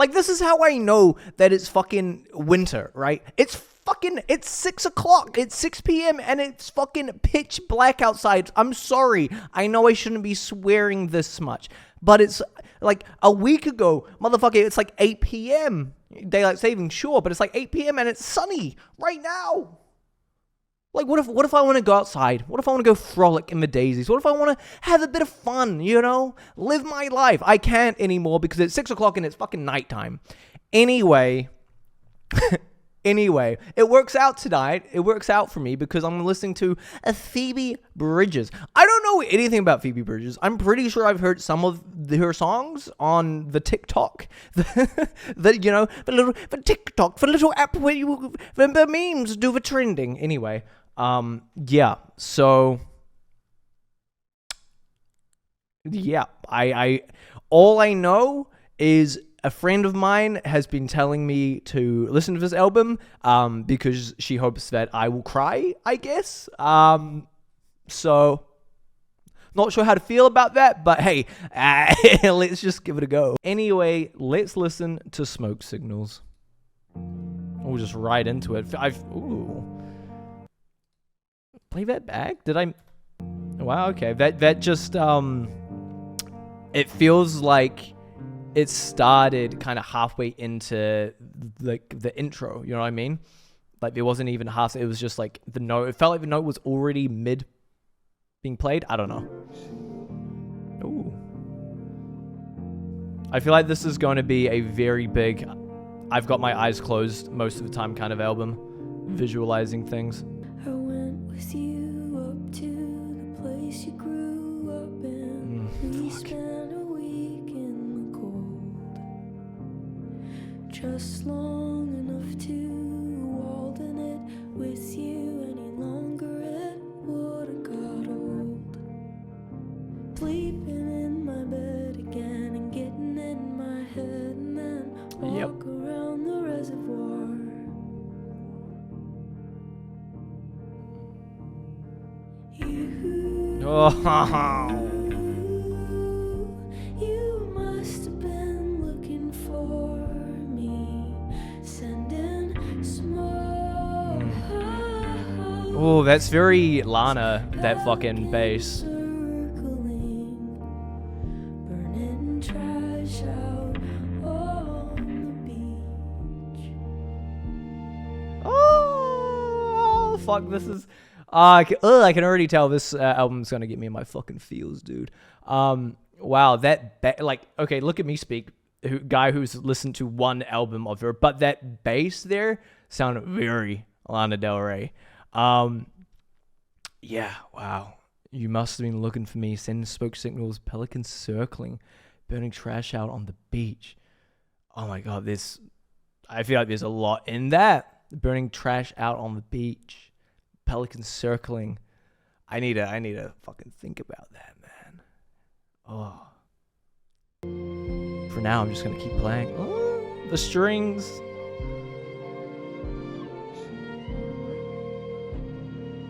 Like, this is how I know that it's fucking winter, right? It's 6 o'clock. It's 6 p.m. and it's fucking pitch black outside. I'm sorry. I know I shouldn't be swearing this much. But it's like a week ago, motherfucker, it's like 8 p.m. Daylight savings, sure, but it's like 8 p.m. and it's sunny right now. Like, what if I want to go outside? What if I want to go frolic in the daisies? What if I want to have a bit of fun, you know? Live my life. I can't anymore because it's 6 o'clock and it's fucking nighttime. Anyway, it works out tonight. It works out for me because I'm listening to a Phoebe Bridgers. I don't know anything about Phoebe Bridgers. I'm pretty sure I've heard some of her songs on the TikTok. The TikTok, the little app where the memes do the trending. Anyway, yeah. So, yeah. I all I know is a friend of mine has been telling me to listen to this album because she hopes that I will cry, I guess. So, not sure how to feel about that, but hey, let's just give it a go. Anyway, let's listen to Smoke Signals. We'll just right into it. Play that back? Did I? Wow, okay. That just, it feels like it started kind of halfway into like the intro, you know what I mean? Like there wasn't even half, it was just like the note, it felt like the note was already mid being played. I don't know. Ooh. I feel like this is going to be a very big, I've got my eyes closed most of the time kind of album, visualizing things. I went with you up to the place you grew up in. We spent a week in the cold, just long enough to walden it with you. Any longer it would have got old. Sleeping in my bed again and getting in my head and then walk around the reservoir. You must have been looking for me, sending smoke. Oh, that's very Lana, that fucking bass. Circling, burning trash out on the beach. Oh, fuck, this is... I can already tell this album's gonna get me in my fucking feels, dude. Wow, okay, look at me speak, guy who's listened to one album of her, but that bass there sounded very Lana Del Rey. Yeah, wow. You must have been looking for me, sending smoke signals, pelicans circling, burning trash out on the beach. Oh my god, I feel like there's a lot in that. Burning trash out on the beach. Pelicans circling. I need to fucking think about that, man. Oh. For now, I'm just gonna keep playing. Oh, the strings.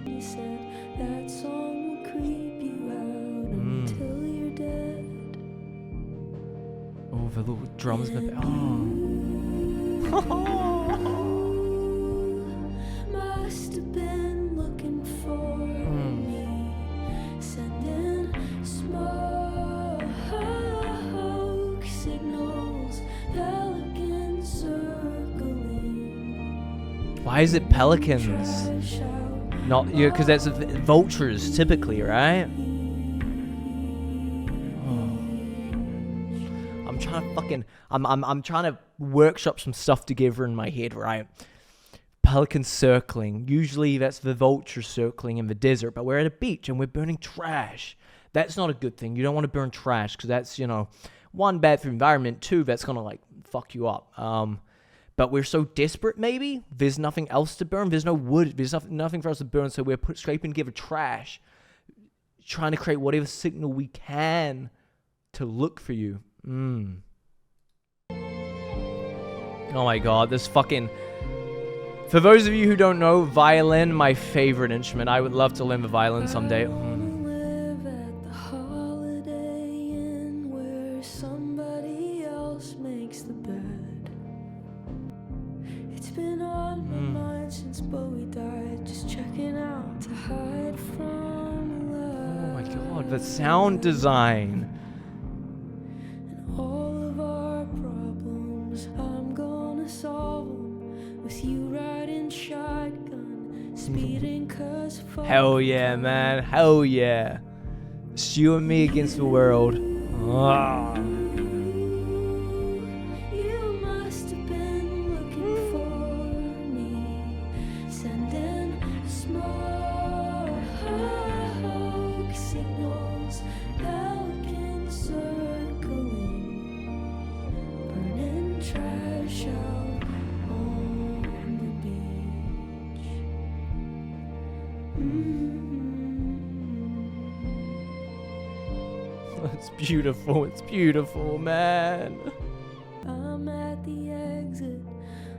You said that song will creep you out until you're dead. Oh, the little drums in the back. Oh. Must have been looking for me, sending smoke signals, pelicans circling. Why is it pelicans? Not you, because that's vultures typically, right? I'm trying to workshop some stuff together in my head, right? Pelican circling. Usually that's the vulture circling in the desert, but we're at a beach and we're burning trash. That's not a good thing. You don't want to burn trash because that's, one, bad for the environment, two, that's going to like fuck you up. But we're so desperate, maybe there's nothing else to burn. There's no wood. There's nothing for us to burn. So we're scraping together trash, trying to create whatever signal we can to look for you. Oh my god, this fucking... For those of you who don't know, violin, my favorite instrument. I would love to learn the violin someday. Live at the Holiday Inn where somebody else makes the bed. but we died just checking out to hide from love. Oh my god, the sound design. And all of our problems, I'm gonna solve them with you riding shotgun, speeding 'cause fuck Hell yeah, man. Hell yeah. It's you and me against the world. Ah. You must have been looking for me, sending smoke signals, pelicans circling, burning trash out on the beach. It's beautiful. It's beautiful, man. I'm at the exit,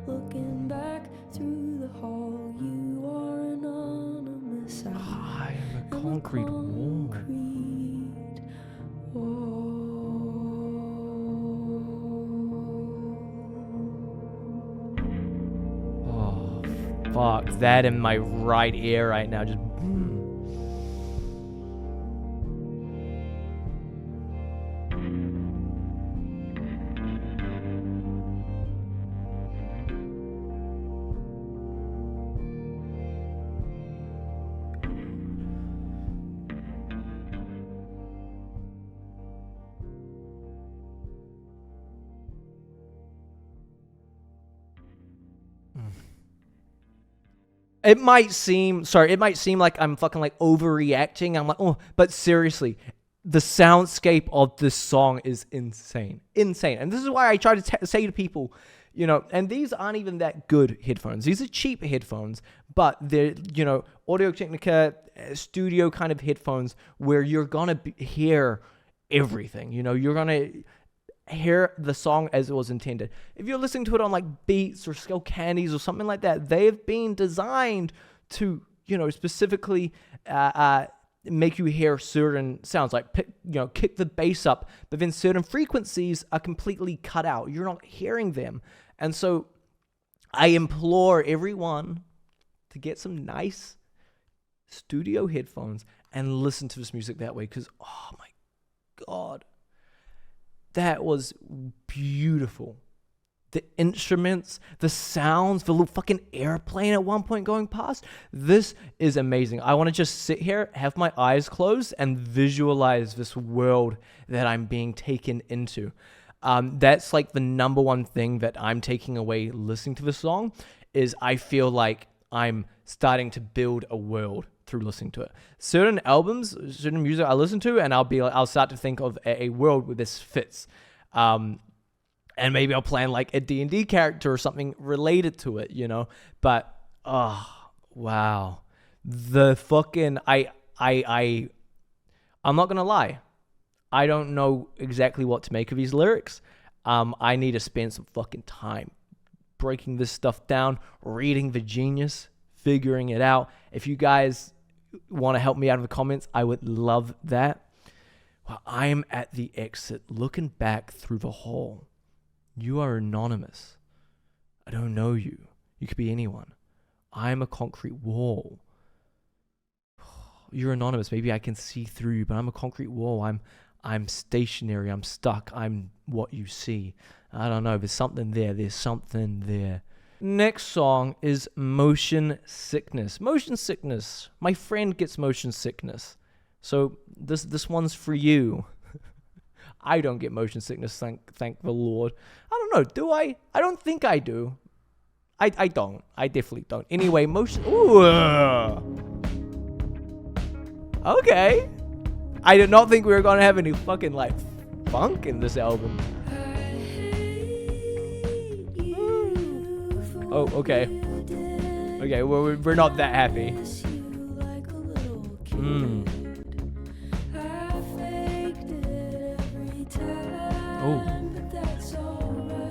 looking back through the hall. You are anonymous. I am a concrete wall. Concrete wall. Oh, fuck. That in my right ear right now. Just. It might seem like I'm fucking like overreacting. I'm like, oh, but seriously, the soundscape of this song is insane. Insane. And this is why I try to say to people, you know, and these aren't even that good headphones. These are cheap headphones, but they're, you know, Audio-Technica studio kind of headphones where you're going to hear everything. You know, you're going to hear the song as it was intended. If you're listening to it on like Beats or Skull Candies or something like that, they have been designed to, you know, specifically make you hear certain sounds, like kick the bass up, but then certain frequencies are completely cut out. You're not hearing them. And so I implore everyone to get some nice studio headphones and listen to this music that way, because oh my god, that was beautiful. The instruments, the sounds, the little fucking airplane at one point going past. This is amazing. I want to just sit here, have my eyes closed, and visualize this world that I'm being taken into. That's like the number one thing that I'm taking away listening to this song, is I feel like I'm starting to build a world through listening to it. Certain albums, certain music I listen to, and I'll start to think of a world where this fits. And maybe I'll plan like a D&D character or something related to it, you know. But oh wow, the fucking I'm not gonna lie, I don't know exactly what to make of these lyrics. I need to spend some fucking time breaking this stuff down, reading the genius, figuring it out. If you guys want to help me out in the comments, I would love that. Well, I'm at the exit, looking back through the hall. You are anonymous. I don't know you. You could be anyone. I'm a concrete wall. You're anonymous. Maybe I can see through you, but I'm a concrete wall. I'm stationary. I'm stuck. I'm what you see. I don't know. There's something there. There's something there. Next song is Motion Sickness. Motion Sickness. My friend gets motion sickness. So this one's for you. I don't get motion sickness, thank the Lord. I don't know, do I? I don't think I do. I don't. I definitely don't. Anyway, motion... Ooh. Okay. I did not think we were going to have any fucking, like, funk in this album. Oh, okay. Okay, well, we're not that happy. Oh. That's alright.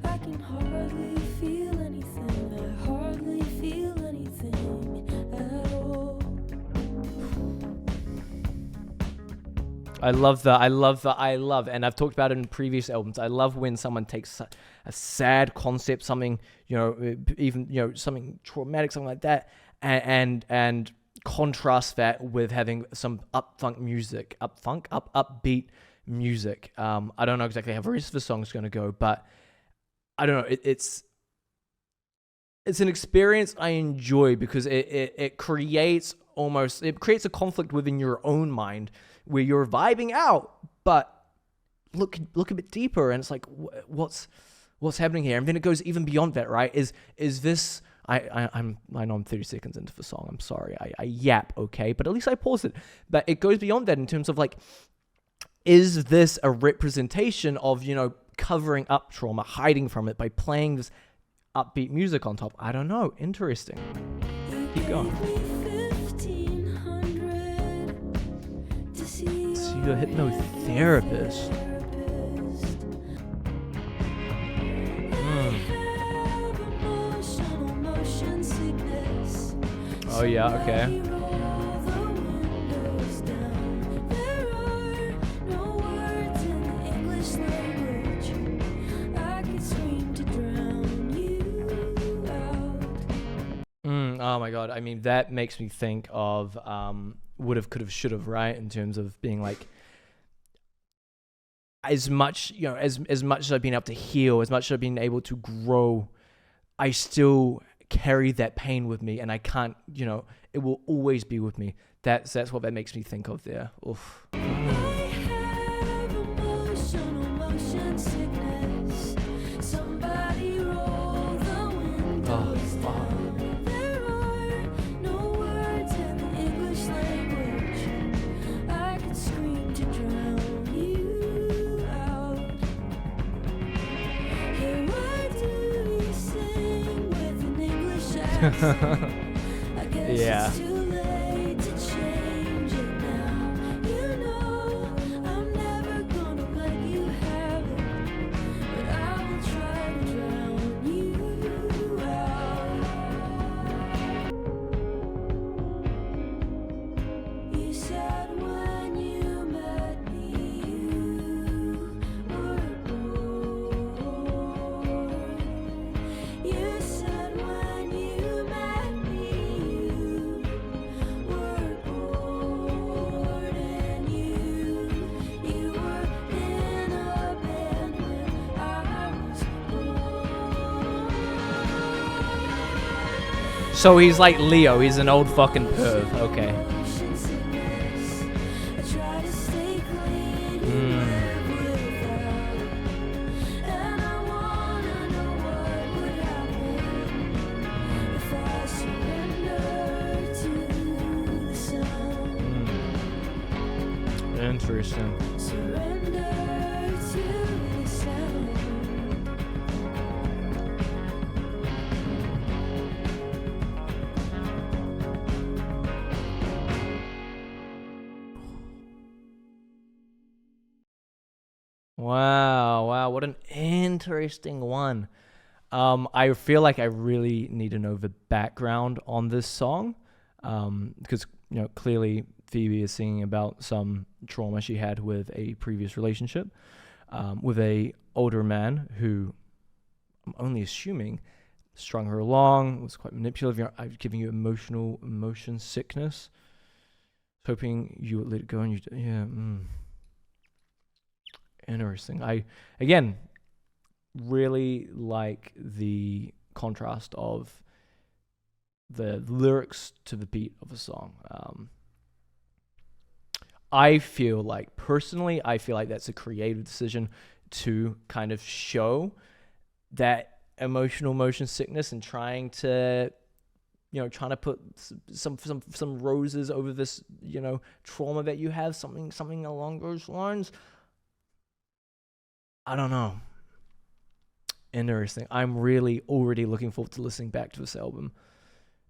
I can hardly feel anything. I hardly feel anything at all. I love that. And I've talked about it in previous albums. I love when someone takes a sad concept, something, even, something traumatic, something like that, and contrast that with having some upbeat music. I don't know exactly how the rest of the song is going to go, but I don't know. It's an experience I enjoy because it creates a conflict within your own mind where you're vibing out, but look a bit deeper, and it's like, what's happening here? And then it goes even beyond that, right? Is this? I know I'm 30 seconds into the song. I'm sorry. I yap, okay, but at least I pause it. But it goes beyond that in terms of like, is this a representation of covering up trauma, hiding from it by playing this upbeat music on top? I don't know. Interesting. Keep going. So you're a hypnotherapist. Oh yeah, okay. Oh my god, I mean, that makes me think of would've, could've, should've, right? In terms of being like, as much as I've been able to heal, as much as I've been able to grow, I still carry that pain with me, and I can't, it will always be with me. That's what that makes me think of there. Oof. Yeah. So he's like Leo, he's an old fucking perv, okay. Interesting. Wow, what an interesting one. I feel like I really need to know the background on this song, because clearly Phoebe is singing about some trauma she had with a previous relationship, with a older man who, I'm only assuming, strung her along, was quite manipulative, giving you motion sickness, hoping you would let it go, and Interesting. I, again, really like the contrast of the lyrics to the beat of a song. Personally, I feel like that's a creative decision to kind of show that emotional motion sickness and trying to put some roses over this, trauma that you have, something along those lines. I don't know. Interesting. I'm really already looking forward to listening back to this album.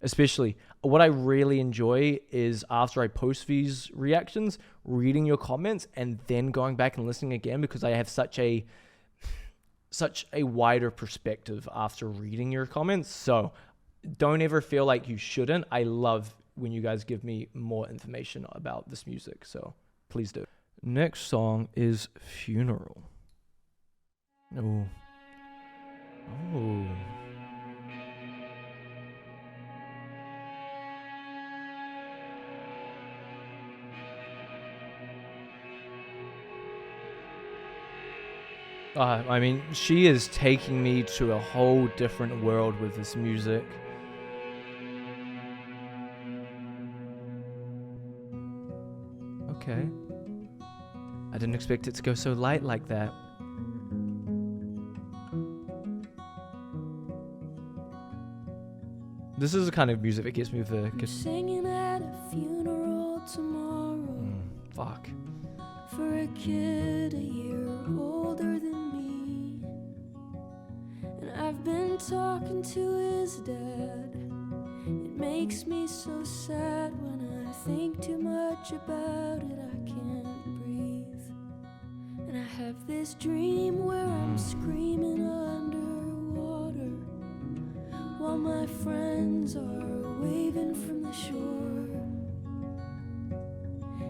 Especially, what I really enjoy is after I post these reactions, reading your comments and then going back and listening again, because I have such a wider perspective after reading your comments. So don't ever feel like you shouldn't. I love when you guys give me more information about this music. So please do. Next song is Funeral. Oh. Oh. I mean, she is taking me to a whole different world with this music. Okay. I didn't expect it to go so light like that. This is the kind of music that gets me with the... I'm singing at a funeral tomorrow. Fuck. For a kid a year older than me. And I've been talking to his dad. It makes me so sad when I think too much about it. I can't breathe. And I have this dream where I'm screaming underwater while my friends are waving from the shore.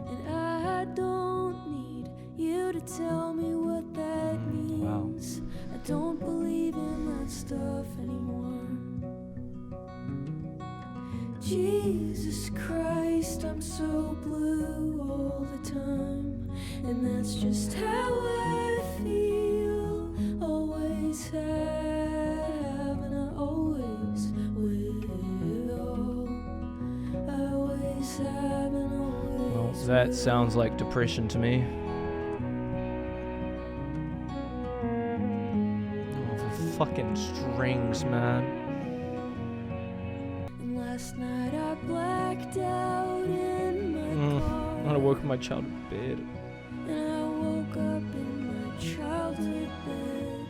And I don't need you to tell me what that means. I don't believe in that stuff anymore. Jesus Christ, I'm so blue all the time. And that's just how I feel. Always have, and I always will. I always have and always Well, that sounds like depression to me. Oh, the fucking strings, man. And last night I blacked out in my car. I woke my child in bed. And I woke up in my childhood bed,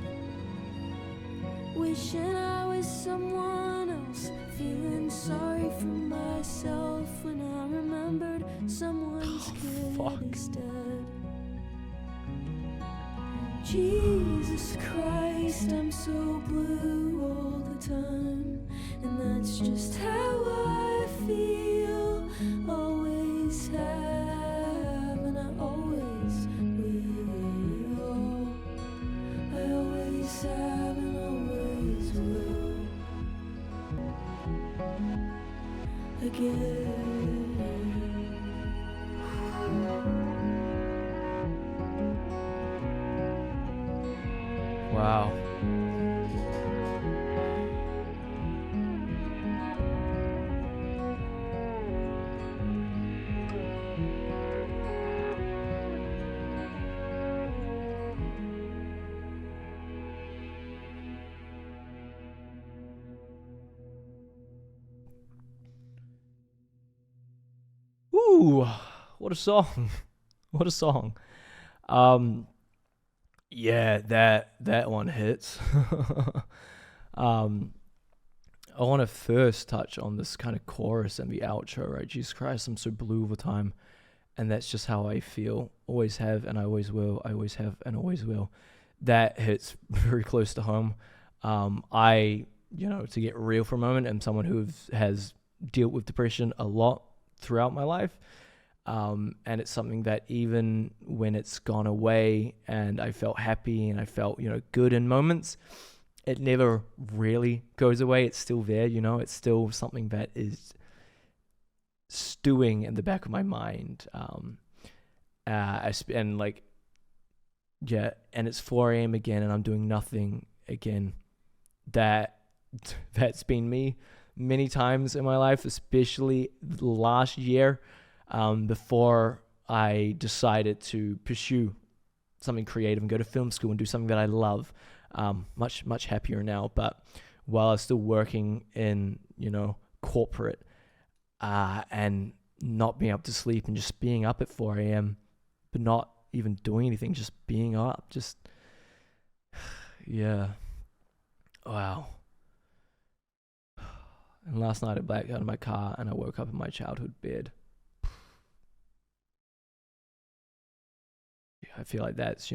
wishing I was someone else, feeling sorry for myself when I remembered someone's kid instead. Jesus Christ, I'm so blue all the time, and that's just how I feel. Always have, and I always will. I always have and always will. Again. Wow. Ooh, what a song. What a song. Yeah, that one hits. I want to first touch on this kind of chorus and the outro, right? Jesus Christ, I'm so blue all the time, and that's just how I feel. Always have, and I always will. I always have, and always will. That hits very close to home. To get real for a moment, am someone who has dealt with depression a lot throughout my life. And it's something that even when it's gone away and I felt happy and I felt, good in moments, it never really goes away. It's still there, it's still something that is stewing in the back of my mind. And it's 4 a.m. again and I'm doing nothing again. That's been me many times in my life, especially last year. Before I decided to pursue something creative and go to film school and do something that I love. Much, much happier now. But while I was still working in, corporate, and not being able to sleep and just being up at 4 a.m., but not even doing anything, just being up, yeah. Wow. And last night I blacked out of my car and I woke up in my childhood bed. I feel like that's,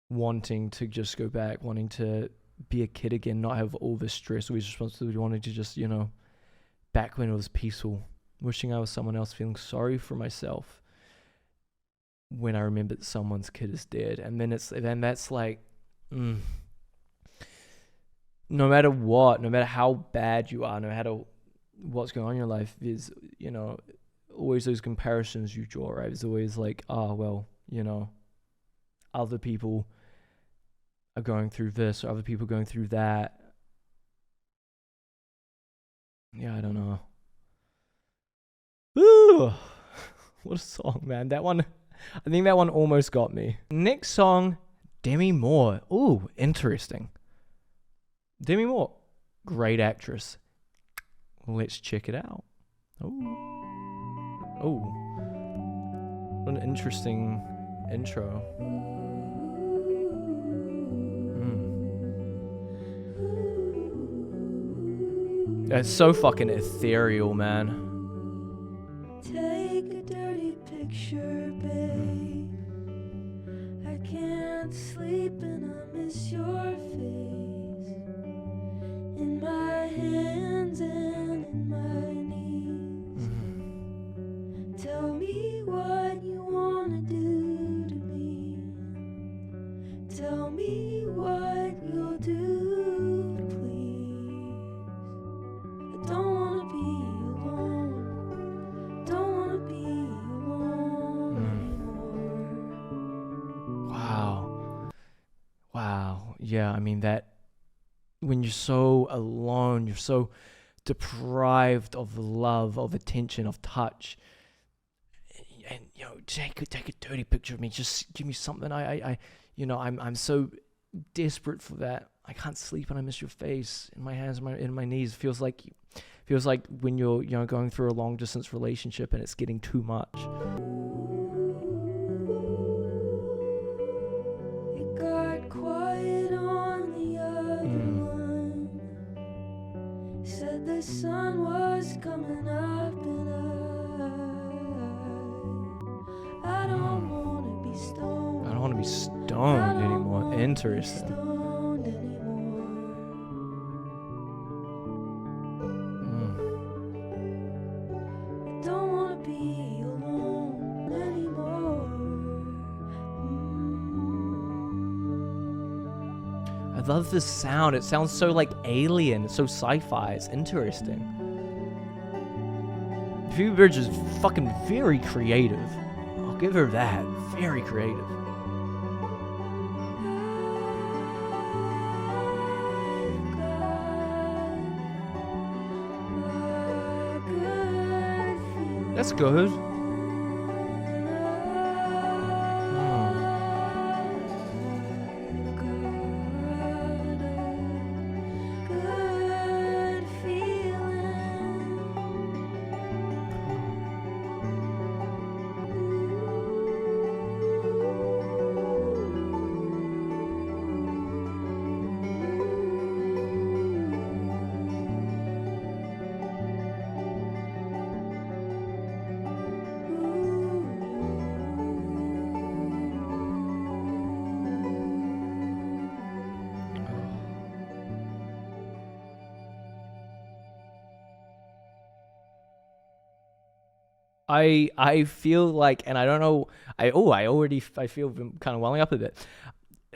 wanting to just go back, wanting to be a kid again, not have all this stress, all this responsibility, wanting to just, back when it was peaceful, wishing I was someone else, feeling sorry for myself. when I remember that someone's kid is dead. And then that's like, no matter what, no matter how bad you are, no matter what's going on in your life, there's, always those comparisons you draw, right? It's always like, other people are going through this or other people going through that. Yeah, I don't know. Ooh, what a song, man. That one, I think that one almost got me. Next song, Demi Moore. Ooh, interesting. Demi Moore, great actress. Let's check it out. Oh, what an interesting intro. It's so fucking ethereal, man. Take a dirty picture, babe. I can't sleep and I miss your face in my hands and in my knees. Tell me what you wanna do to me. Tell me what you'll do to please. I don't wanna be alone. Don't wanna be alone anymore. Wow. Yeah, I mean that when you're so alone, you're so deprived of love, of attention, of touch. And take a dirty picture of me. Just give me something. I'm so desperate for that. I can't sleep and I miss your face in my hands, in my knees. Feels like when you're going through a long distance relationship and it's getting too much. It got quiet on the other line. Said the sun was coming up and I don't wanna be stoned. I don't want to be stoned anymore. Interesting. Stoned anymore. I don't wanna be alone anymore. I love this sound. It sounds so like alien. It's so sci-fi. It's interesting. Phoebe Bridge is fucking very creative. I'll give her that. Very creative. That's good. Good feeling. I feel like, and I don't know, I feel kind of welling up a bit.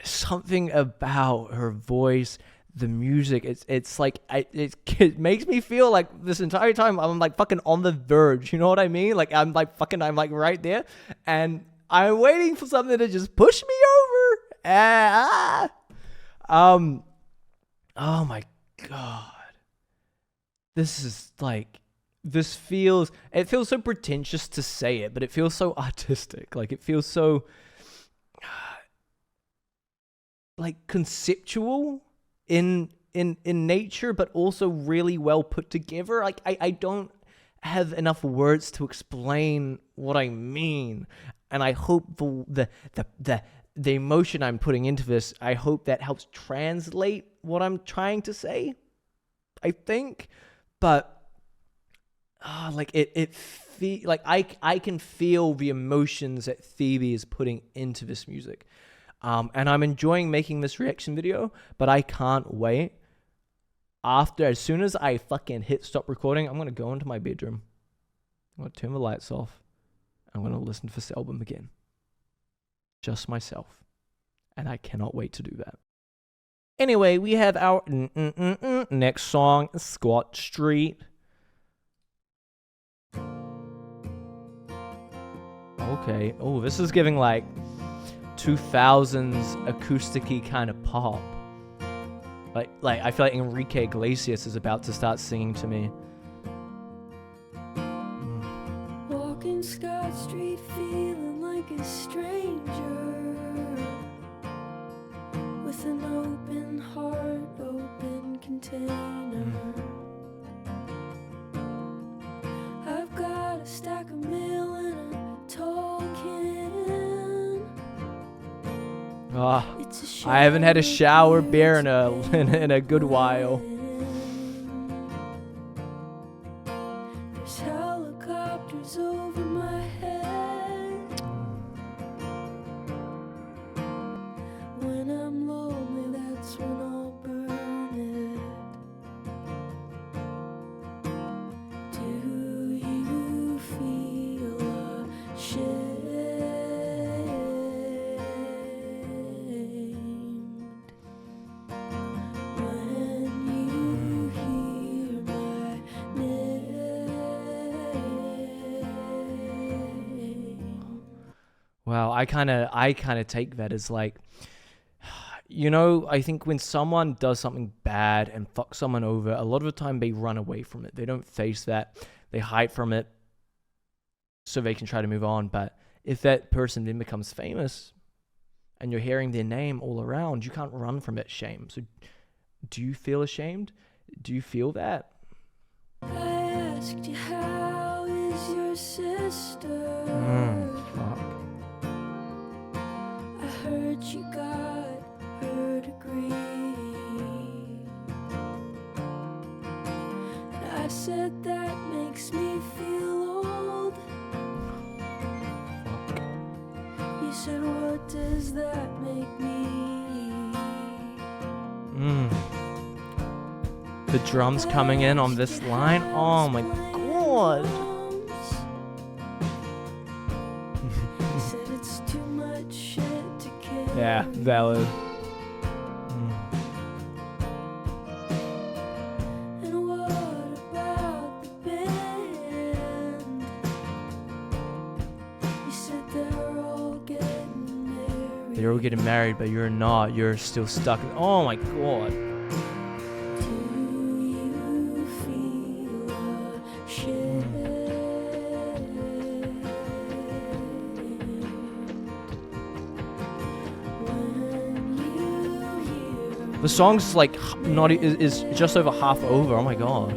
Something about her voice, the music, it's like it makes me feel like this entire time I'm like fucking on the verge. You know what I mean? Like I'm like right there, and I'm waiting for something to just push me over. Oh my god, this is like. It feels so pretentious to say it, but it feels so artistic. Like it feels so like conceptual in nature, but also really well put together. Like I don't have enough words to explain what I mean, and I hope the emotion I'm putting into this, I hope that helps translate what I'm trying to say. I think, but. Like I can feel the emotions that Phoebe is putting into this music, and I'm enjoying making this reaction video. But I can't wait. As soon as I fucking hit stop recording, I'm gonna go into my bedroom. I'm gonna turn the lights off. I'm gonna listen to this album again. Just myself. And I cannot wait to do that. Anyway, we have our next song, Squat Street. Okay. Oh, this is giving like 2000s acousticy kind of pop. Like I feel like Enrique Iglesias is about to start singing to me. Walking Scott Street feeling like a stranger, with an open heart, open container. I've got a stack of mail and a tall can. I haven't had a shower beer in a good while. There's helicopters over my head. When I'm lonely, that's when I'll burn it. Do you feel ashamed when you hear my name? Wow, I kind of take that as like, you know, I think when someone does something bad and fucks someone over, a lot of the time they run away from it. They don't face that. They hide from it so they can try to move on. But if that person then becomes famous and you're hearing their name all around, you can't run from that shame. So do you feel ashamed? Do you feel that? I asked you, how is your sister? Fuck. I heard you got her degree, and I said that makes me feel old. Fuck. You said, what does that make me? The drums coming in on this line. Oh my god. You said it's too much shit to carry. Yeah, valid. And what about the band? You said they're all getting married. They're all getting married, but you're not. You're still stuck. Oh my god. Do you feel ashamed when you hear The song's like not is just over half over. Oh my god.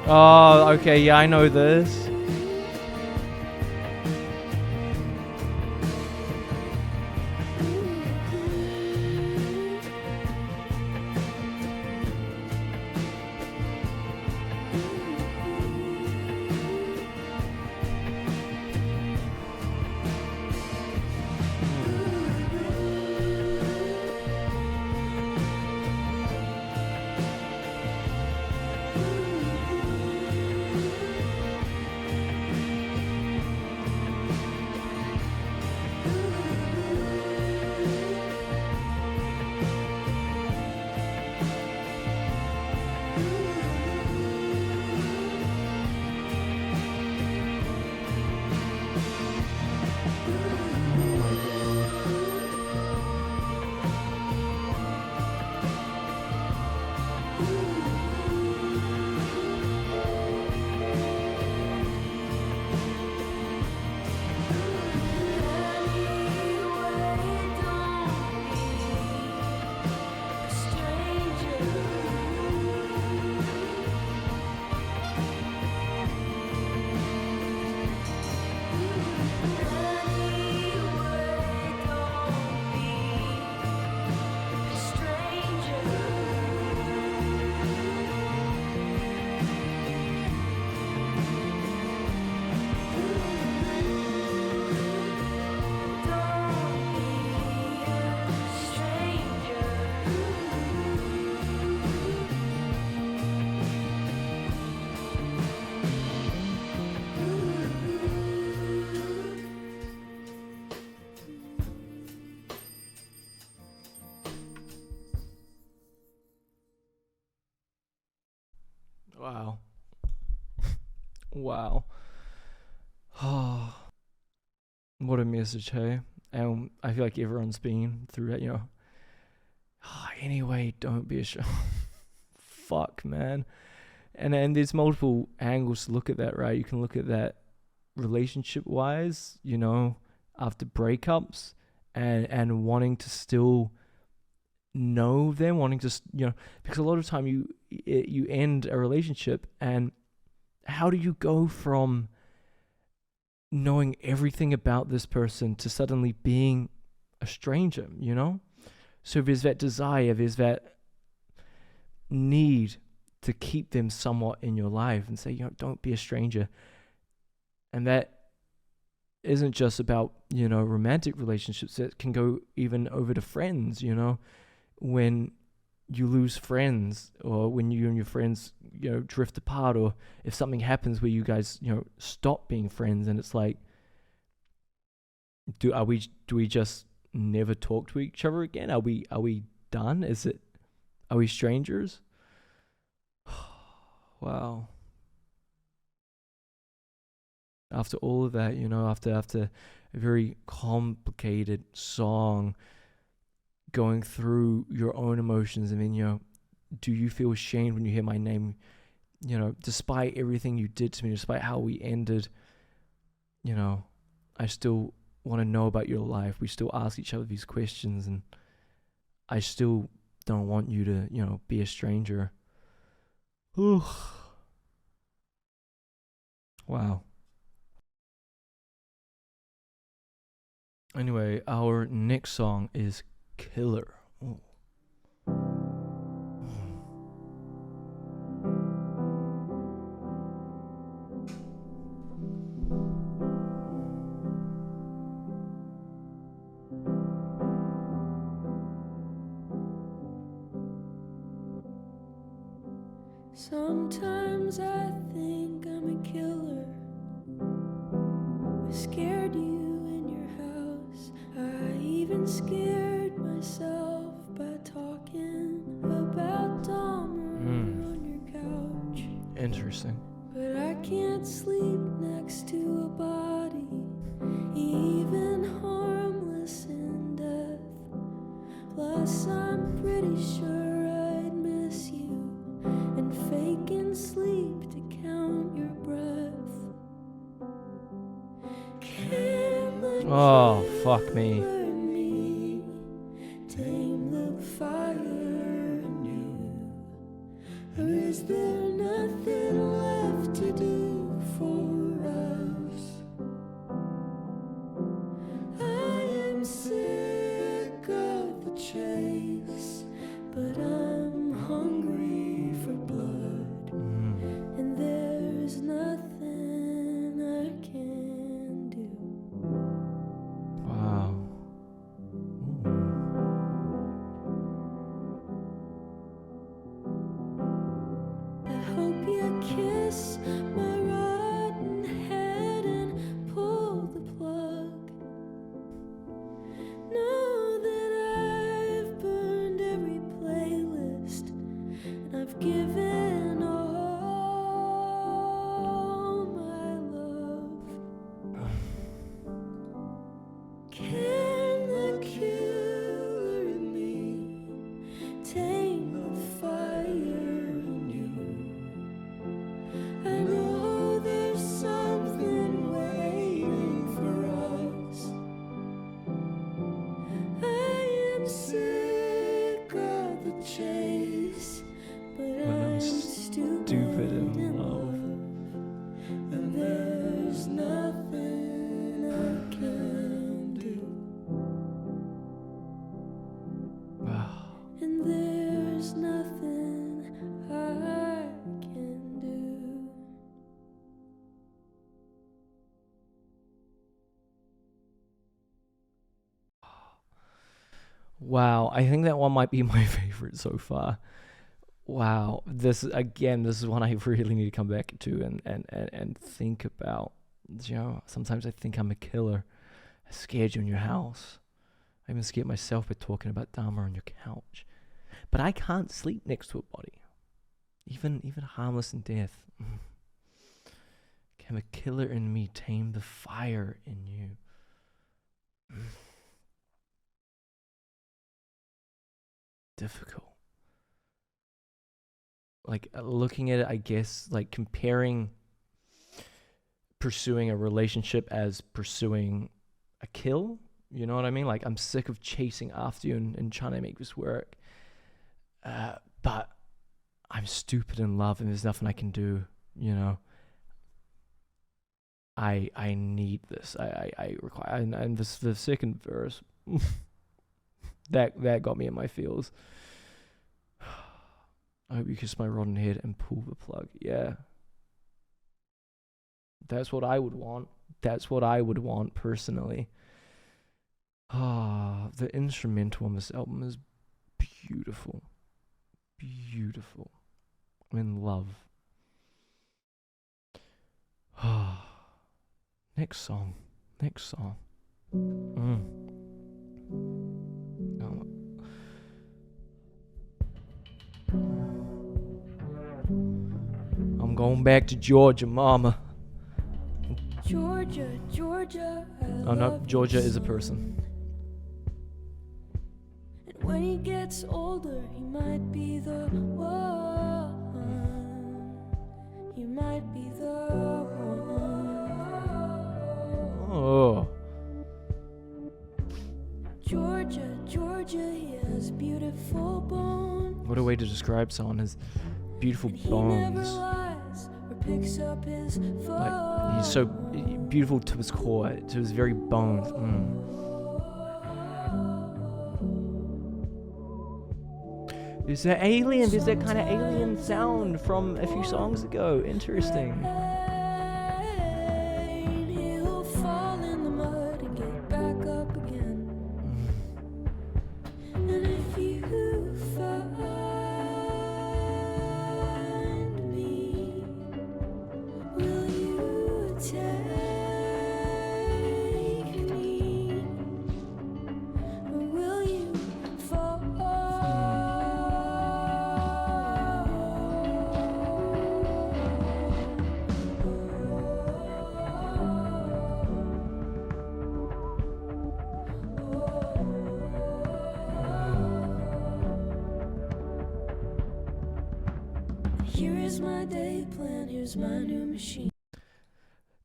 Oh, okay, yeah, I know this. Wow. Wow. Oh, what a message, hey? And I feel like everyone's been through that, Anyway, don't be a show. Fuck, man. And there's multiple angles to look at that, right? You can look at that relationship wise, after breakups and wanting to still know them, wanting to, because a lot of time you end a relationship, and how do you go from knowing everything about this person to suddenly being a stranger, So there's that desire, there's that need to keep them somewhat in your life and say, don't be a stranger. And that isn't just about, romantic relationships. It can go even over to friends, when you lose friends, or when you and your friends, drift apart, or if something happens where you guys, stop being friends, and it's like, do we just never talk to each other again? Are we done? Are we strangers? Wow. After all of that, after a very complicated song, going through your own emotions, and then, do you feel ashamed when you hear my name? Despite everything you did to me, despite how we ended, I still want to know about your life. We still ask each other these questions, and I still don't want you to, be a stranger. Ooh. Wow. Anyway, our next song is Killer. Ooh. Sometimes I think I'm a killer. I scared you in your house. I even scared myself by talking about Dahmer on your couch. Interesting. But I can't sleep next to a body, even harmless in death. Plus, I'm pretty sure I'd miss you and faking sleep to count your breath. Oh, fuck me. Tame the fire in you. Or is there nothing left to do for us? I am sick of the chase, but I'm hungry for blood. And there's nothing I can do. Wow. I hope you kiss my rotten head and pull the plug. Know that I've burned every playlist, and I've given all my love. Can the killer in me tame the fire in you? I know there's something waiting for us. I am sick of the chase, but I'm stupid in love. And there's nothing I can do. Wow. And there's nothing I can do. Wow, I think that one might be my favorite so far. Wow, this is one I really need to come back to and think about. Sometimes I think I'm a killer. I scared you in your house. I even scared myself by talking about Dahmer on your couch. But I can't sleep next to a body. Even harmless in death. Can the killer in me tame the fire in you? Difficult. Like looking at it, I guess, like comparing pursuing a relationship as pursuing a kill. You know what I mean? Like, I'm sick of chasing after you and trying to make this work. But I'm stupid in love and there's nothing I can do, you know. I need this. I require, and this, the second verse, that got me in my feels. I hope you kiss my rotten head and pull the plug. Yeah. That's what I would want. That's what I would want personally. The instrumental on this album is beautiful. Beautiful. I'm in love. Next song. Oh. I'm going back to Georgia, mama. Georgia, Oh no, Georgia is a person. And when he gets older, he might be the one. He might be the one. Oh. Georgia, he has beautiful bones. What a way to describe someone, his beautiful And he never bones. lies or picks up his phone. Like, he's so beautiful to his core, to his very bones. There's that alien, there's that kind of alien sound from a few songs ago. Interesting. He'll fall in the mud and get back up again. And if you find me, will you take me? Or will you fall? Here is my day plan, here's my new machine.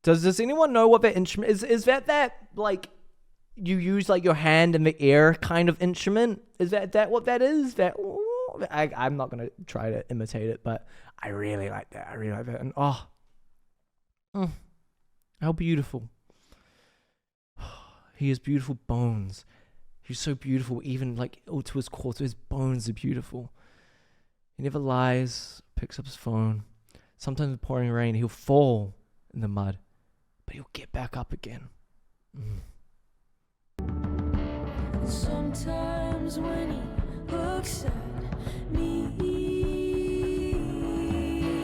Does anyone know what that instrument is? Is that like you use like your hand in the air kind of instrument? Is that what that is? I'm not gonna try to imitate it, but I really like that. And how beautiful. He has beautiful bones. He's so beautiful, even like to his core, to his bones are beautiful. He never lies, picks up his phone. Sometimes in pouring rain, he'll fall in the mud, but he'll get back up again. Sometimes when he looks at me,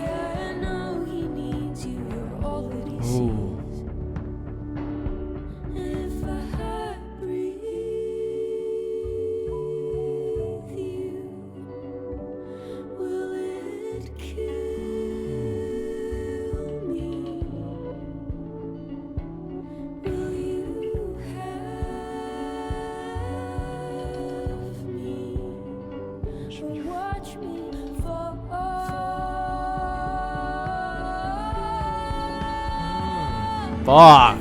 I know he needs you, you're all that he sees. And if I breathe you, will it kill me? Will you have me? Or watch me fall? Fuck.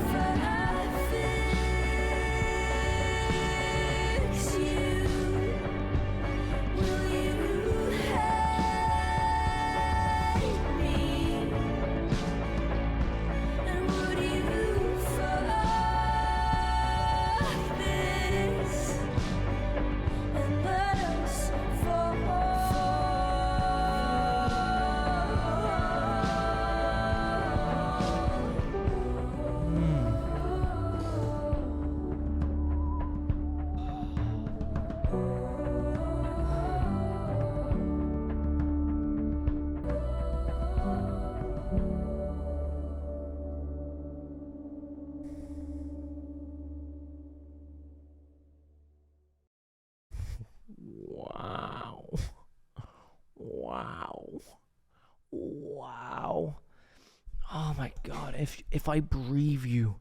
my God, if I breathe you,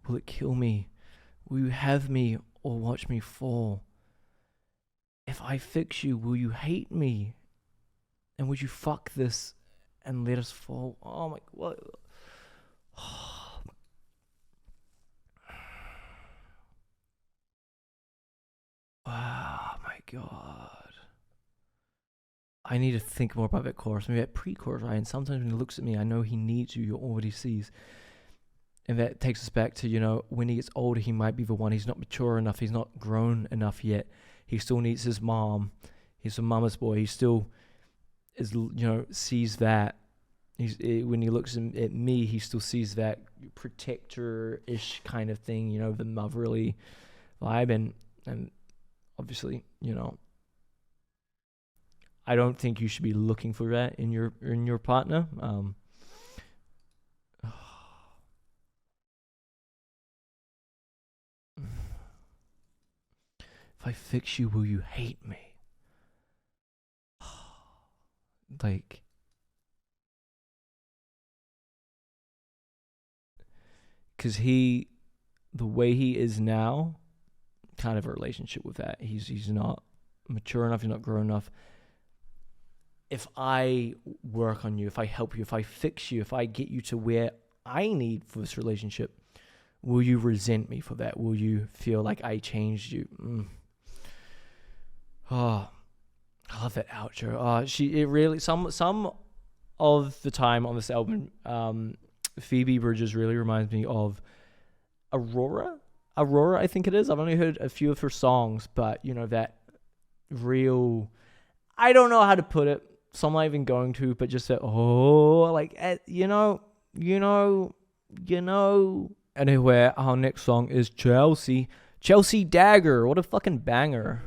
will it kill me? Will you have me or watch me fall? If I fix you, will you hate me? And would you fuck this and let us fall? Oh my, what? Wow, my God. I need to think more about that chorus, maybe that pre-chorus, right? And sometimes when he looks at me, I know he needs you, you're all he sees. And that takes us back to, you know, when he gets older, he might be the one. He's not mature enough. He's not grown enough yet. He still needs his mom. He's a mama's boy. He still is, you know, sees that. When he looks at me, he still sees that protector-ish kind of thing, you know, the motherly vibe. And obviously, you know, I don't think you should be looking for that in your partner. If I fix you, will you hate me? Like, because the way he is now, kind of a relationship with that. He's not mature enough. He's not grown enough. If I work on you, if I help you, if I fix you, if I get you to where I need for this relationship, will you resent me for that? Will you feel like I changed you? Oh, I love that outro. It really, some of the time on this album, Phoebe Bridgers really reminds me of Aurora, I think it is. I've only heard a few of her songs, but you know, that real, I don't know how to put it, so I'm not even going to, but just that, you know. Anyway, our next song is Chelsea Dagger. What a fucking banger.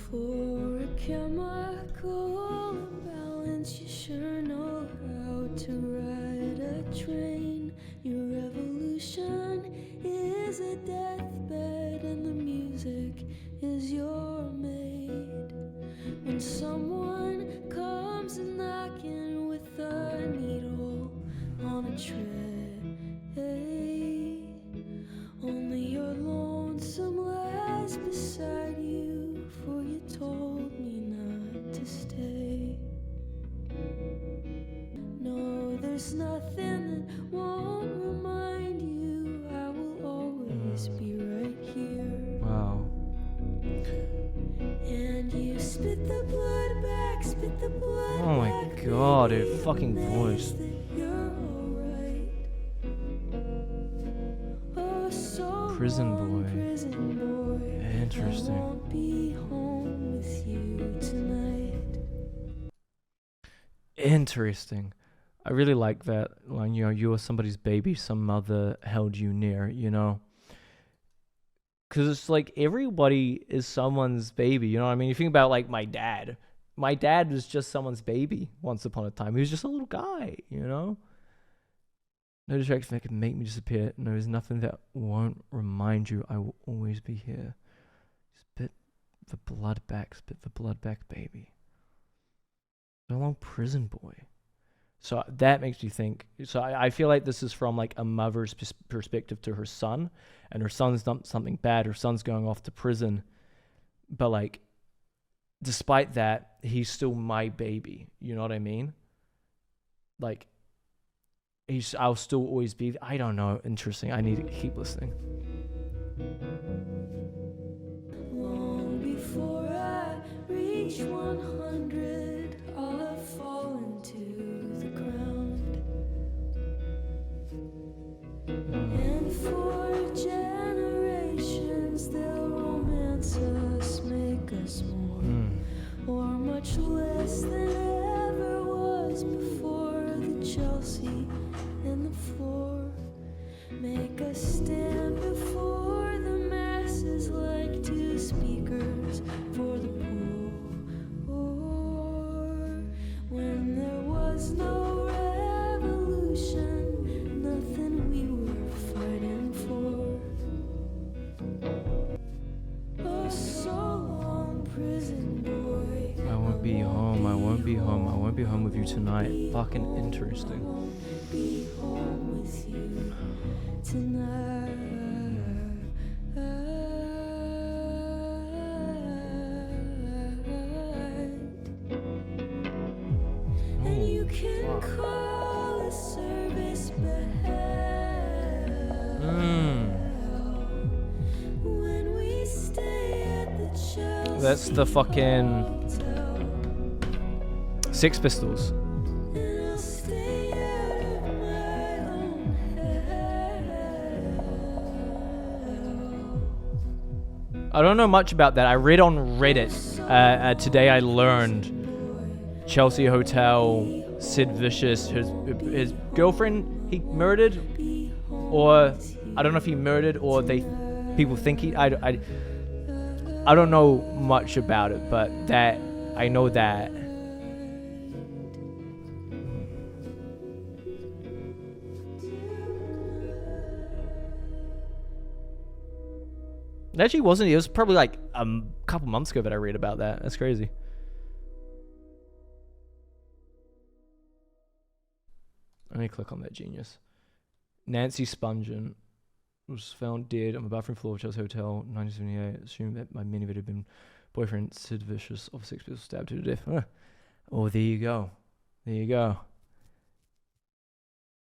For a chemical imbalance, you sure know how to ride a train. Your revolution is a deathbed, and the music is your maid. When someone comes knocking with a needle on a tray, only your lonesome lies beside you, for you told me not to stay. No, there's nothing that won't remind you I will always be right here. Wow. And you spit the blood back, spit the blood Oh my back, God, baby, her fucking voice. that you're alright. Oh, so Prison long, boy. prison boy. Interesting. I won't be home with you tonight. Interesting. I really like that line, you know, you were somebody's baby, some mother held you near, you know. Because it's like everybody is someone's baby, you know what I mean? You think about like my dad. My dad was just someone's baby once upon a time. He was just a little guy, you know? No distraction that can make me disappear. No, there's nothing that won't remind you I will always be here. Spit the blood back, baby. So long, prison boy. So that makes me think. So I feel like this is from like a mother's perspective to her son, and her son's done something bad. Her son's going off to prison, but like, despite that, he's still my baby. You know what I mean? Like, I'll still always be. I don't know. Interesting. I need to keep listening. Long before I reach 100, I'll have fallen to the ground. And for generations, they'll romance us, make us more, or much less than ever was before. The Chelsea and the floor make us stand before the masses like two speakers for the poor. When there was no revolution, nothing we were fighting for. Oh, so long, prison boy. won't be home. I won't be home. I won't be home with you tonight. Fucking interesting. Be home with you tonight. And you can call a service when we stay at the Chelsea. That's the fucking Sex Pistols. And I'll stay out of my own hell. I don't know much about that. I read on Reddit today. I learned Chelsea Hotel, Sid Vicious, his girlfriend he murdered, or I don't know if he murdered or people think he. I don't know much about it, but that I know that. It actually wasn't. It was probably like a couple months ago that I read about that. That's crazy. Let me click on that genius. Nancy Spungen was found dead on the bathroom floor of Chelsea Hotel, 1978. Assumed that my minivan had been boyfriend Sid Vicious of Sex Pistols stabbed her to death. Huh. Oh, there you go. There you go.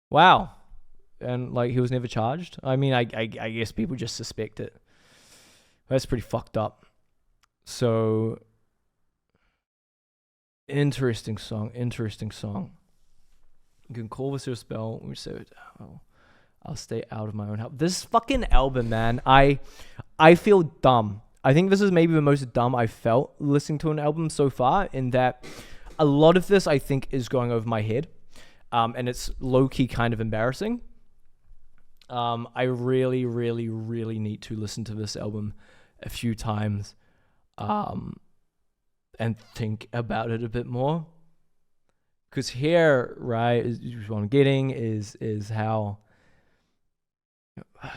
Wow. And like he was never charged. I mean, I guess people just suspect it. That's pretty fucked up. So, interesting song. Interesting song. You can call this a spell. We say, I'll stay out of my own house. This fucking album, man. I feel dumb. I think this is maybe the most dumb I've felt listening to an album so far. In that, a lot of this I think is going over my head, and it's low key kind of embarrassing. I really, really, really need to listen to this album a few times, and think about it a bit more. Because here, right, is what I'm getting is how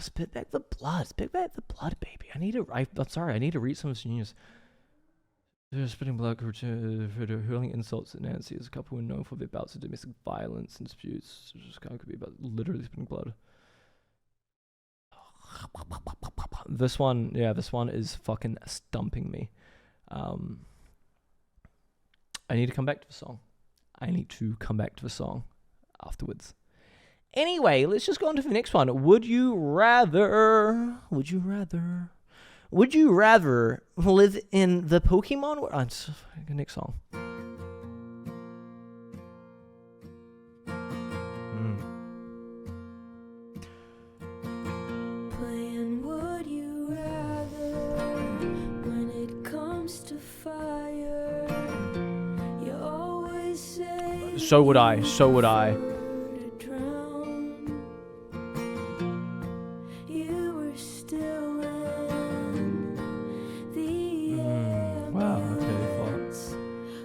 spit back the blood, baby. I'm sorry, I need to read some of this news. Spitting blood, hurling insults at Nancy as a couple were known for their bouts of domestic violence and disputes. This guy could be about literally spitting blood. This one is fucking stumping me. I need to come back to the song. Afterwards. Anyway, let's just go on to the next one. Would you rather live in the Pokemon world? Next song. Playing would you rather when it comes to fire. You always say So would I. You were still in the Wow, okay, ambulance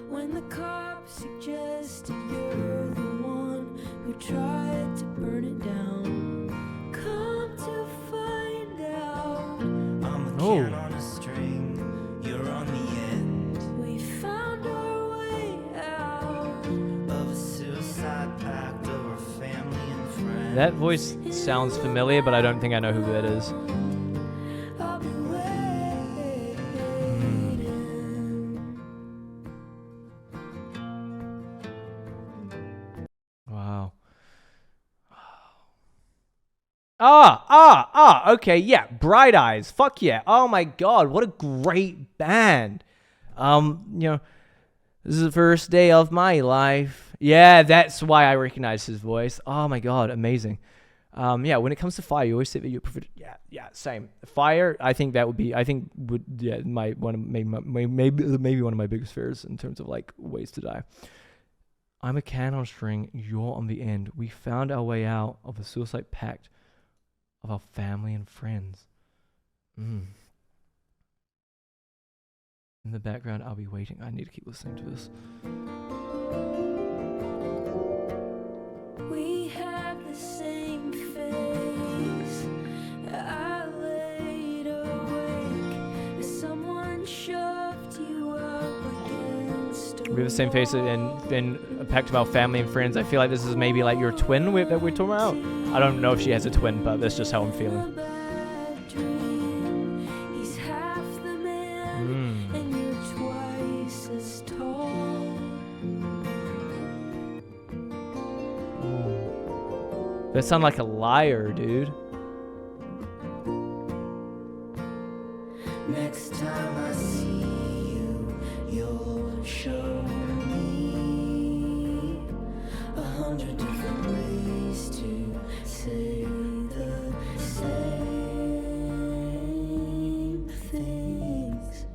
when the cops suggested you're the one who tried to burn it down. Come to find out, I'm a cat on a string, you're on the end we found our way out. of a suicide pact over family and friends. That voice sounds familiar, but I don't think I know who that is. I'll be waiting. Wow. Okay, yeah. Bright Eyes. Fuck yeah. Oh my god, what a great band. This is the first day of my life. Yeah, that's why I recognize his voice. Oh my god, amazing. When it comes to Fire, you always say that you prefer. Yeah, same. Fire, maybe one of my biggest fears in terms of like ways to die. I'm a can on a string, you're on the end. We found our way out of the suicide pact of our family and friends. In the background, I'll be waiting. I need to keep listening to this. We have the same face. I laid awake as someone shoved you up against We have the same face and been a pact of our family and friends. I feel like this is maybe like your twin that we're talking about. I don't know if she has a twin, but that's just how I'm feeling. He's half the man, and you're twice as tall. Ooh. That sounds like a liar, dude. Next time I see you, you'll show me 100 different ways to say the same things.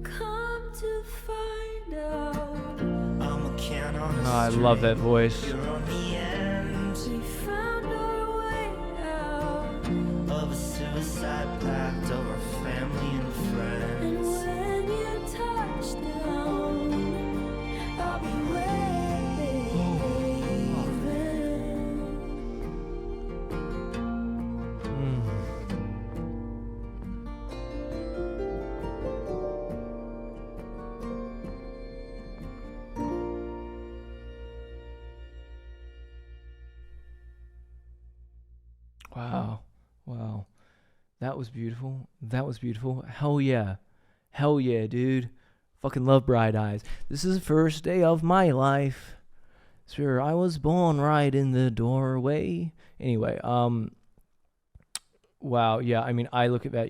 Come to find out, I'm a can on a Oh, I love that voice. You're on the end we found our way out. of a suicide pact over family and And friends. when you touch down, I'll be waiting. Wow. Wow. That was beautiful. That was beautiful. Hell yeah. Hell yeah, dude. Fucking love Bright Eyes. This is the first day of my life. Sure, I was born right in the doorway. Anyway, wow, yeah, I mean, I look at that,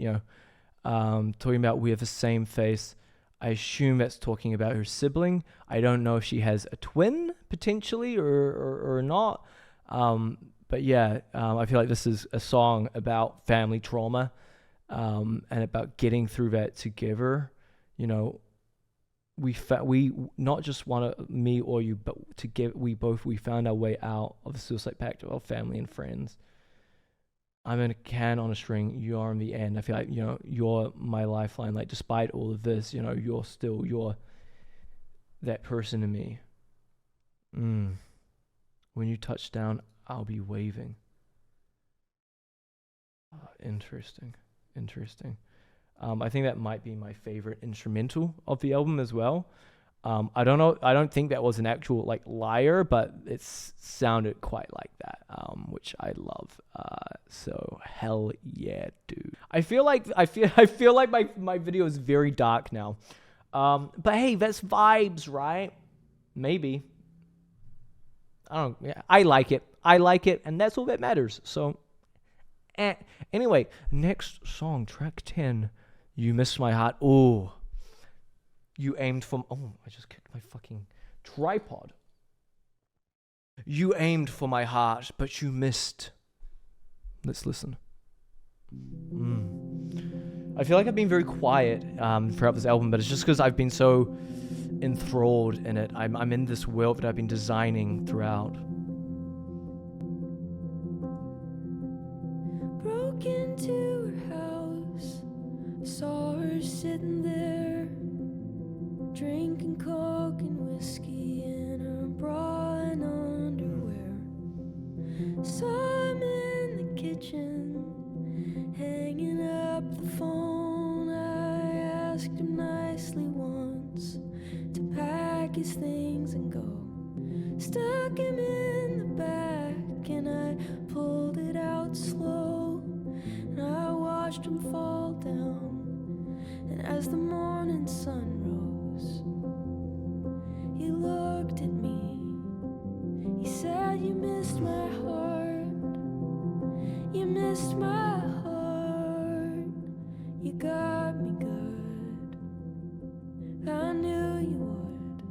talking about we have the same face. I assume that's talking about her sibling. I don't know if she has a twin, potentially, or not. But yeah, I feel like this is a song about family trauma, and about getting through that together. You know, we not just me or you, but we found our way out of the suicide pact of our family and friends. I'm in a can on a string, you are in the end. I feel like, you're my lifeline. Like, despite all of this, you're that person to me. When you touch down, I'll be waving. Interesting. I think that might be my favorite instrumental of the album as well. I don't know. I don't think that was an actual like liar, but it sounded quite like that, which I love. So hell yeah, dude. I feel like my video is very dark now. But hey, that's vibes, right? Maybe. I don't. Yeah, I like it, and that's all that matters. So, anyway, next song, track 10. You Miss My Heart. Oh. You aimed for... Oh, I just kicked my fucking tripod. You aimed for my heart, but you missed. Let's listen. I feel like I've been very quiet throughout this album, but it's just because I've been so enthralled in it. I'm in this world that I've been designing throughout. Broke into her house, saw her sitting there, drinking coke and whiskey in her bra and underwear. Saw him in the kitchen, hanging up the phone. I asked him nicely once to pack his things and go. Stuck him in the back and I pulled it out slow, and I watched him fall down. And as the morning sun rose, he looked at me. He said, "You missed my heart. You missed my heart. You got me good. I knew you would.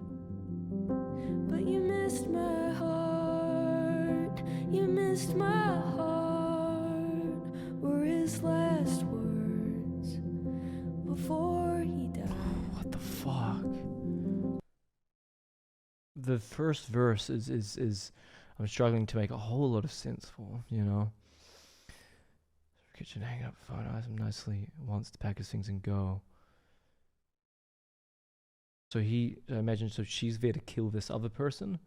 But you missed my heart. You missed my heart," were his last words before he died. What the fuck? The first verse is I'm struggling to make a whole lot of sense for, Kitchen hanging up phone, eyes him nicely, wants to pack his things and go. So I imagine, she's there to kill this other person,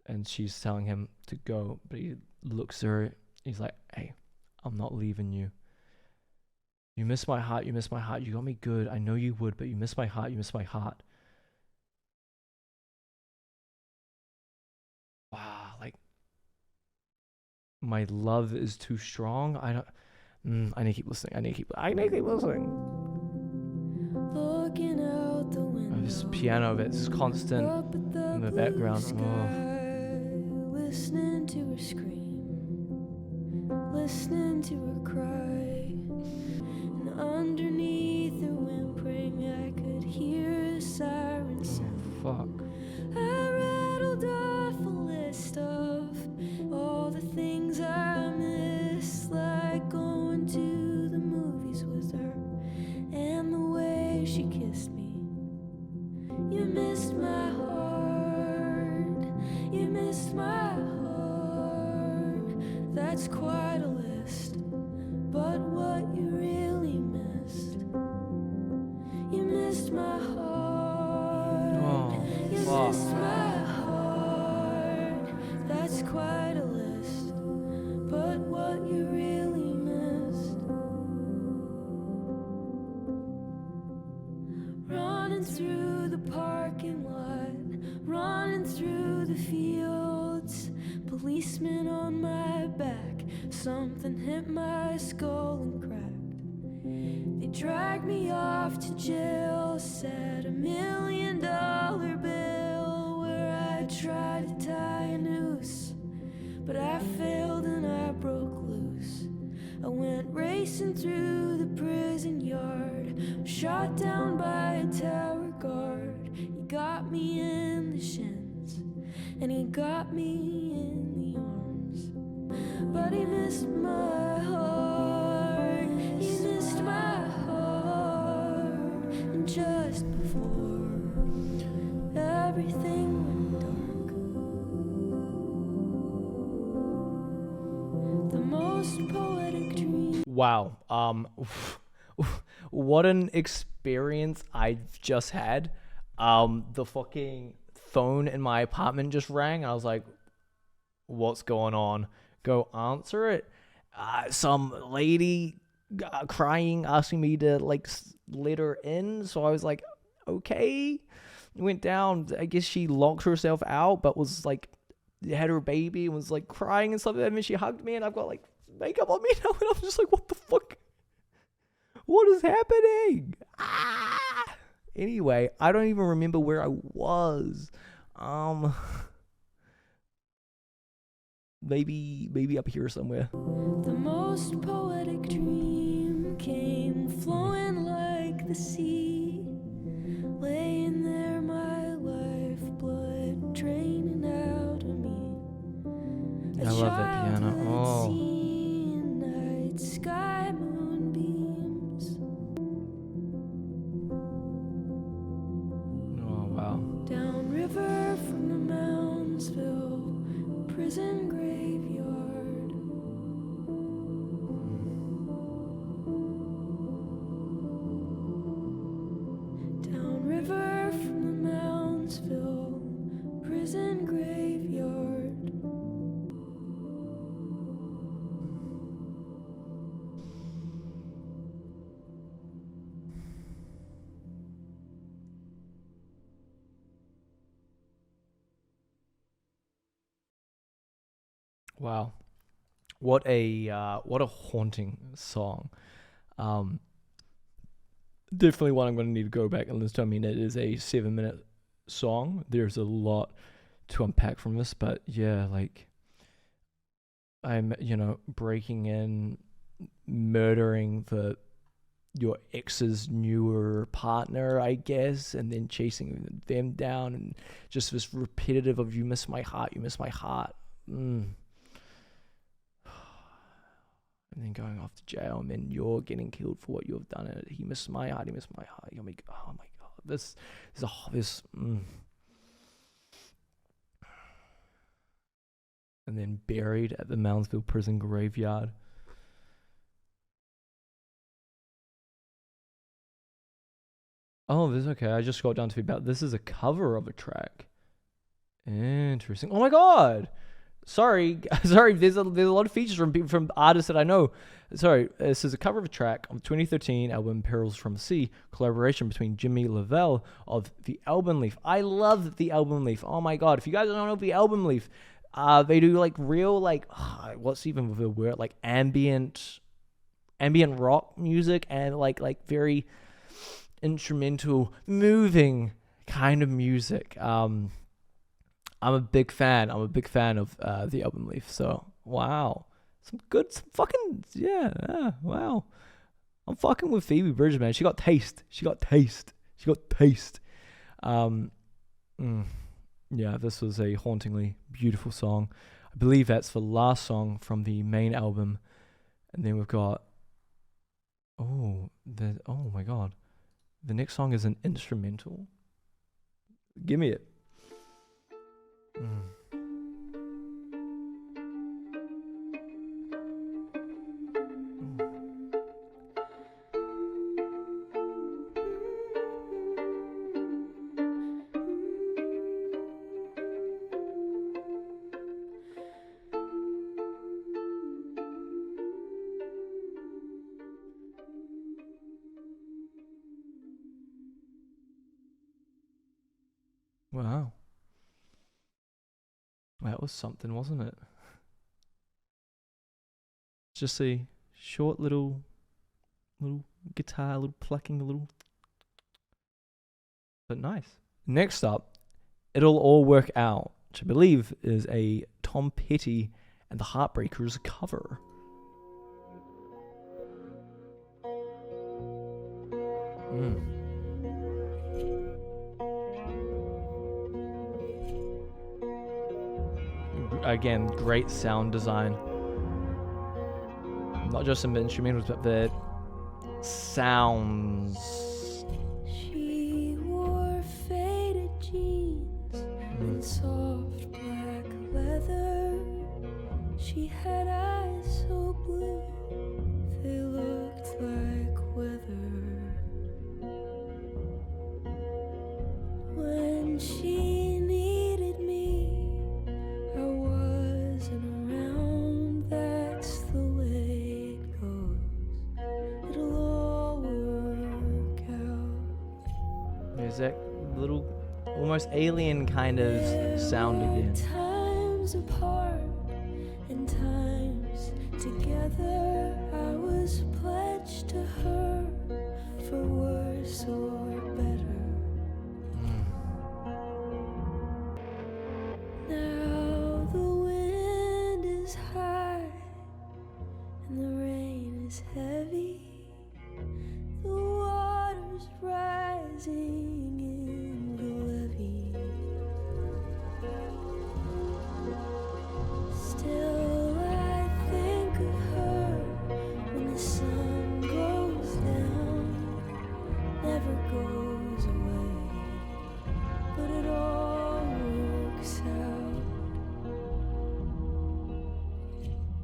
and she's telling him to go, but he looks at her, he's like, "Hey, I'm not leaving you. You miss my heart, you miss my heart, you got me good, I know you would, but you miss my heart, you miss my heart." My love is too strong. I don't. I need to keep listening. I need to keep listening. Looking out the window. This piano that's constant Up at the in the blue background. sky, listening to her scream, listening to her cry, and underneath her whimpering I could hear a siren sound. Fuck. I rattled off a list of all the things I miss, like going to the movies with her and the way she kissed me. You missed my heart, you missed my heart. That's quite a list, but what you really missed, you missed my heart. Oh, You fuck. missed my heart. That's quite a list, but what you really missed. Running through the parking lot, running through the fields, policemen on my back. Something hit my skull and cracked. They dragged me off to jail, said $1 million bill where I tried to tie a noose, but I failed and I broke loose. I went racing through the prison yard, shot down by a tower guard. He got me in the shins, and he got me in the arms, but he missed my heart. He missed my heart, and just before everything went dark, the most poetic dream. Wow. What an experience I've just had. The fucking phone in my apartment just rang. I was like, what's going on? Go answer it. Some lady crying, asking me to like let her in. So I was like, okay. Went down. I guess she locked herself out, but was like, had her baby and was like crying and stuff. And then she hugged me, and I've got like makeup on me now, and I'm just like, what the fuck? What is happening? Anyway, I don't even remember where I was. Maybe up here somewhere. The most poetic dream came flowing like the sea, laying there, my lifeblood draining out of me. I love that piano. Oh. Night sky moonbeams. Oh, wow. Downriver from the Moundsville prison graveyard. Downriver from the Moundsville prison graveyard. Wow. What a haunting song. Definitely one I'm going to need to go back and listen to. I mean, it is a 7-minute song. There's a lot to unpack from this, but yeah, like I'm, breaking in, murdering your ex's newer partner, I guess, and then chasing them down, and just this repetitive of you miss my heart, and then going off to jail, and then you're getting killed for what you've done. And he missed my heart. Oh my god, this. And then buried at the Moundsville prison graveyard. Oh, this is okay. I just got down to about this is a cover of a track. Interesting. Oh my god. Sorry. There's a lot of features from artists that I know. Sorry, this is a cover of a track of 2013 album Perils from the Sea, collaboration between Jimmy Lavelle of The Album Leaf. I love The Album Leaf. Oh my god, if you guys don't know The Album Leaf, They do like real like what's even the word, like ambient rock music, and like very instrumental, moving kind of music. I'm a big fan. I'm a big fan of the album Leaf. So wow, some fucking wow. I'm fucking with Phoebe Bridgers, man. She got taste. Yeah, this was a hauntingly beautiful song. I believe that's the last song from the main album, and then we've got oh my god, the next song is an instrumental. Give me it. Wow. That was something, wasn't it? Just a short little guitar, little plucking, but nice. Next up, It'll All Work Out, which I believe is a Tom Petty and the Heartbreakers cover. Again, great sound design. Not just some instrumentals, but the sounds. She wore faded jeans and soft black leather. She had eyes so blue they looked like weather. When she needed me, I wasn't around. That's the way it goes. It'll all work out. There's that little, almost alien kind of sound again. Times apart and times together, I was pledged to her for worse or better. Now the wind is high and the rain is heavy. The water's rising in the levee. Still I think of her when the sun goes down. Never goes away, but it all works out.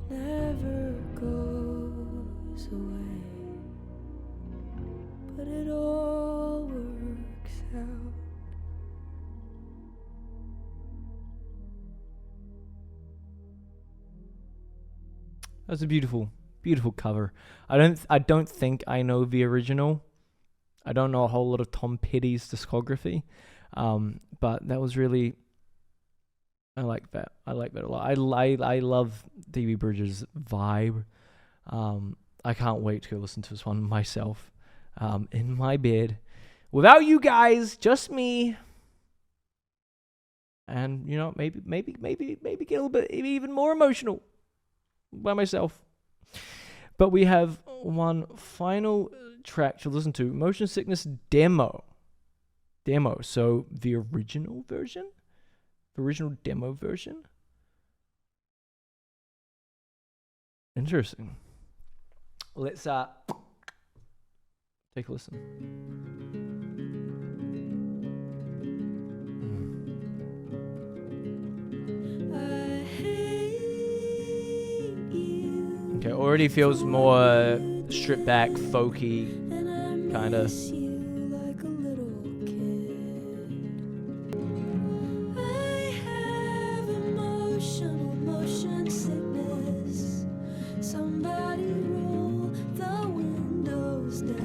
Never goes away, but it all works out. That's a beautiful cover. I don't think I know the original. I don't know a whole lot of Tom Petty's discography, but that was really. I like that. I like that a lot. I love Phoebe Bridgers' vibe. I can't wait to go listen to this one myself, in my bed, without you guys, just me. And you know, maybe get a little bit even more emotional by myself. But we have one final track to listen to, Motion Sickness Demo. So the original demo version. Interesting. Let's take a listen. Okay, already feels more stripped back, folky, kind of.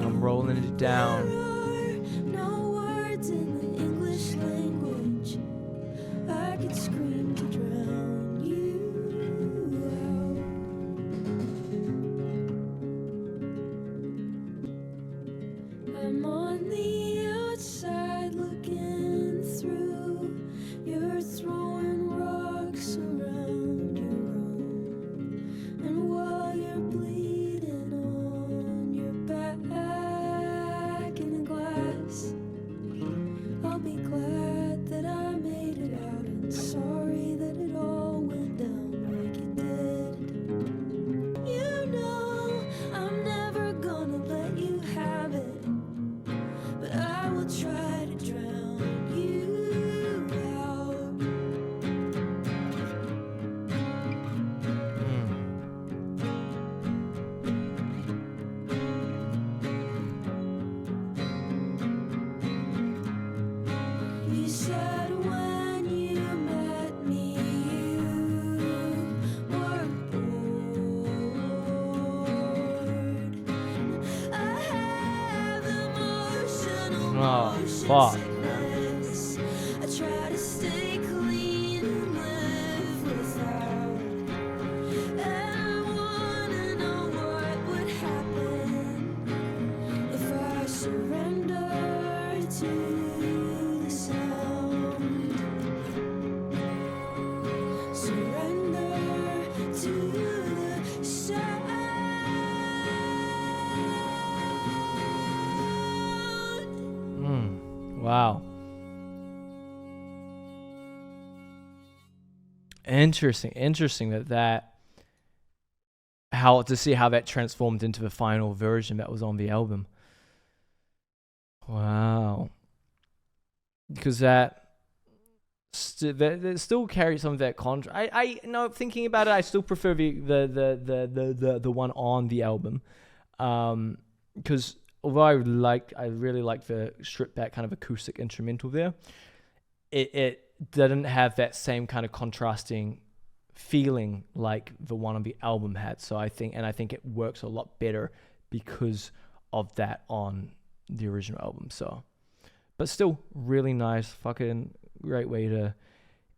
I'm rolling it down. No words in the English language. I could scream to drown I'm on the outside looking through. You're throwing rocks around your room, and while you're bleeding on your back in the glass, I'll be glad that I made it out, and sorry that it all went down like it did. You know I'm never gonna let you have it, but I will try to drown you out. You said when you met me, you were bored. I have emotional Oh, motion fuck. sickness. I try to stay clean and live without. And I wanna know what would happen if I surrender to the sound. Surrender to the sound. Wow. Interesting that how to see how that transformed into the final version that was on the album. Wow. Because that still carries some of that contrast. I know, thinking about it, I still prefer the one on the album. Because although I really like the stripped back kind of acoustic instrumental there, it didn't have that same kind of contrasting feeling like the one on the album had. So I think it works a lot better because of that on the original album. So, but still really nice, fucking great way to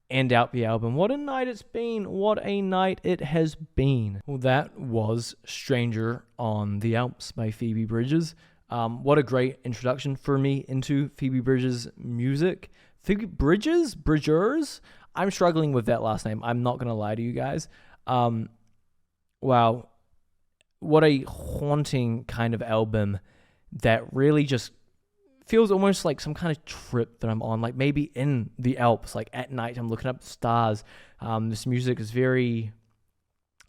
end out the album. What a night it's been. What a night it has been. Well, that was Stranger on the Alps by Phoebe Bridgers. What a great introduction for me into Phoebe Bridgers' music. Phoebe Bridgers? I'm struggling with that last name. I'm not going to lie to you guys. Wow. What a haunting kind of album that really just feels almost like some kind of trip that I'm on, like maybe in the Alps, like at night I'm looking up the stars. This music is very,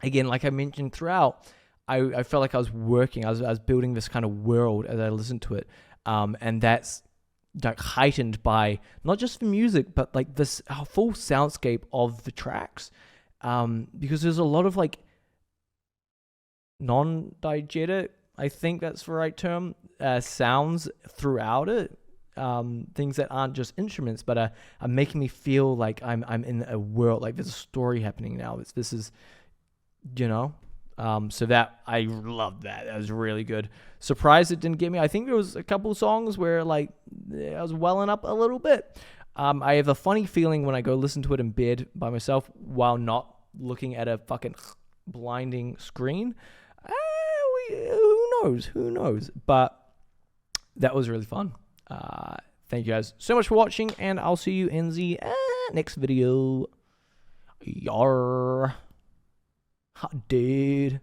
again, like I mentioned throughout, I felt like I was working, I was building this kind of world as I listened to it, and that's like heightened by not just the music, but like this full soundscape of the tracks, because there's a lot of like non-diegetic, I think that's the right term, sounds throughout it, things that aren't just instruments, but are making me feel like I'm in a world, like there's a story happening now. This is, so that, I loved that. That was really good. Surprised it didn't get me. I think there was a couple songs where like I was welling up a little bit. I have a funny feeling when I go listen to it in bed by myself while not looking at a fucking blinding screen. Who knows? But that was really fun. Thank you guys so much for watching, and I'll see you in the next video. Yar. Hot dude.